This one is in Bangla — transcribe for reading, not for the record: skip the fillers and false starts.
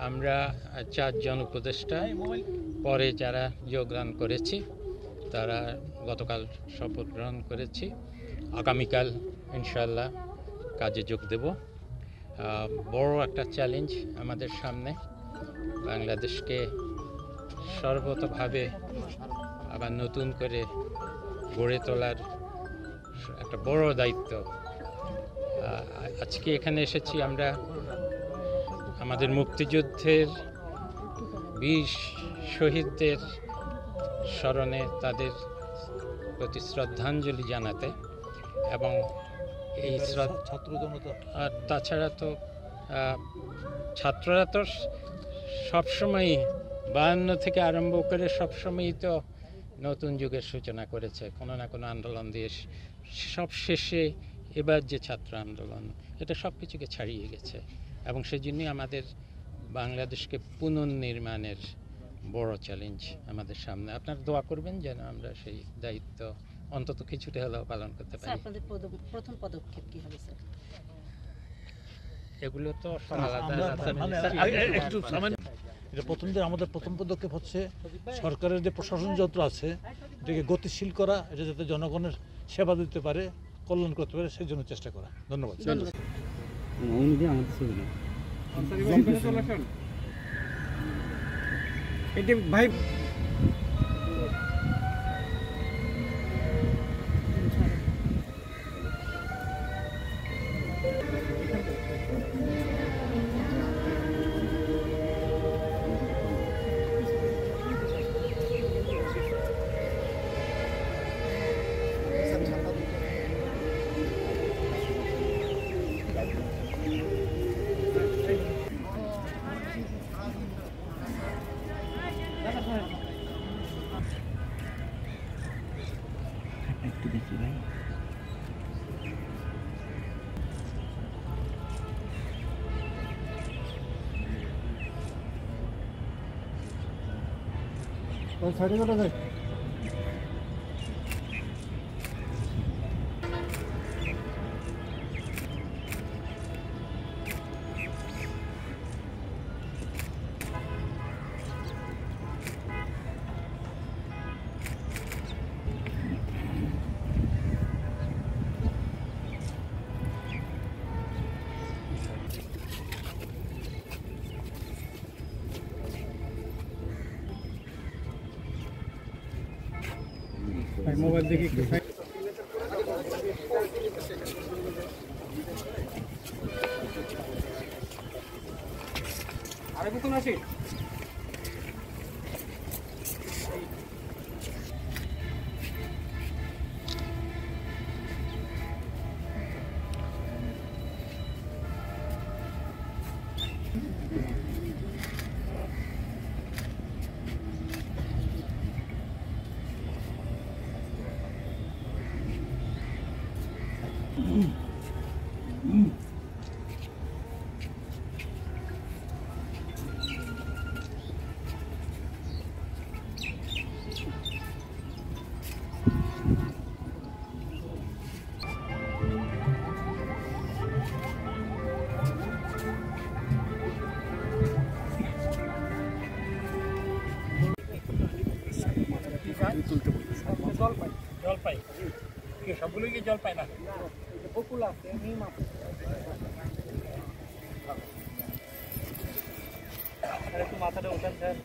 আমরা 4 জন উপদেষ্টা পরে যারা যোগদান করেছি তারা গতকাল শপথ গ্রহণ করেছি। আগামীকাল ইনশাআল্লাহ কাজে যোগ দেব। বড় একটা চ্যালেঞ্জ আমাদের সামনে, বাংলাদেশকে সর্বতভাবে আবার নতুন করে গড়ে তোলার একটা বড় দায়িত্ব। আজকে এখানে এসেছি আমরা আমাদের মুক্তিযুদ্ধের 20 শহীদদের স্মরণে তাদের প্রতি শ্রদ্ধাঞ্জলি জানাতে, এবং এই ছাত্র জনতা আর তাছাড়া তো ছাত্ররা তো সবসময়ই 52 থেকে আরম্ভ করে সবসময়ই তো নতুন যুগের সূচনা করেছে কোনো না কোনো আন্দোলন দিয়ে। সব শেষে এবার যে ছাত্র আন্দোলন, এটা সব কিছুকে ছাড়িয়ে গেছে, এবং সেজন্যই আমাদের বাংলাদেশকে পুনর্নির্মাণের বড় চ্যালেঞ্জ আমাদের সামনে। আপনারা দোয়া করবেন যেন আমরা সেই দায়িত্ব অন্তত কিছুটা হলেও পালন করতে পারি। আপনাদের প্রথম পদক্ষেপ কি হবে স্যার? এগুলো তো আলাদা এটা আমাদের প্রথম পদক্ষেপ হচ্ছে সরকারের যে প্রশাসন যন্ত্র আছে এটাকে গতিশীল করা, এটা যাতে জনগণের সেবা দিতে পারে, কল্যাণ করতে পারে, সেই জন্য চেষ্টা করা। ধন্যবাদ। ভাই একটু দেখি ভাই। সাইডে কটা যায়? মোবাইল দেখি একটু আরে কখন আসি? জলপাই সবগুলোই কি জলপাই না? বকুল আছে, নিম আছে। একটু মাথাটা ওঠান স্যার।